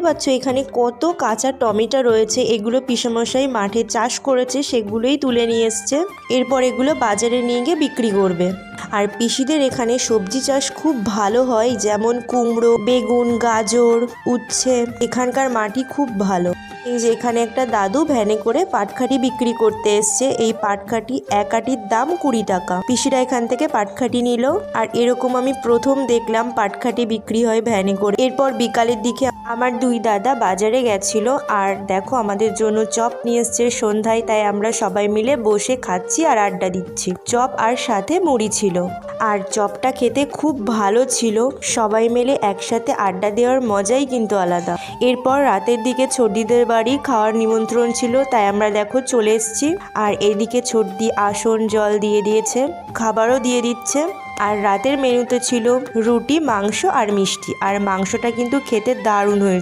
পাচ্ছ এখানে কত কাঁচা টমেটো রয়েছে। এগুলো পিসেমশাই মাঠে চাষ করেছে, সেগুলোই তুলে নিয়ে এসছে। এরপর এগুলো বাজারে নিয়ে গিয়ে বিক্রি করবে। আর পিসিদের এখানে সবজি চাষ খুব ভালো হয়, যেমন কুমড়ো, বেগুন, গাজর, উচ্ছে। এখানকার মাটি খুব ভালো। এই যে এখানে একটা দাদু ভ্যানে করে পাটখাটি বিক্রি করতে এসছে। এই পাটখাটি এক আটির দাম 20 টাকা। পিসিরা এখান থেকে পাটখাটি নিল। আর এরকম আমি প্রথম দেখলাম পাটখাটি বিক্রি হয় ভ্যানে করে। এরপর বিকালের দিকে আমার দুই দাদা বাজারে গেছিল, আর দেখো আমাদের জন্য চপ নিয়ে এসছে সন্ধ্যায়। তাই আমরা সবাই মিলে বসে খাচ্ছি আর আড্ডা দিচ্ছি। চপ আর সাথে মুড়ি ছিল, আর চপটা খেতে খুব ভালো ছিল। সবাই মিলে একসাথে আড্ডা দেওয়ার মজাই কিন্তু আলাদা। এরপর রাতের দিকে ছোটদিদের বাড়ি খাওয়ার নিমন্ত্রণ ছিল, তাই আমরা দেখো চলে এসেছি। আর এইদিকে ছোটদি আসন জল দিয়ে দিয়েছে, খাবারও দিয়ে দিচ্ছে। আর রাতের মেনুতে ছিল রুটি, মাংস আর মিষ্টি। আর মাংসটা কিন্তু খেতে দারুণ হয়েছে।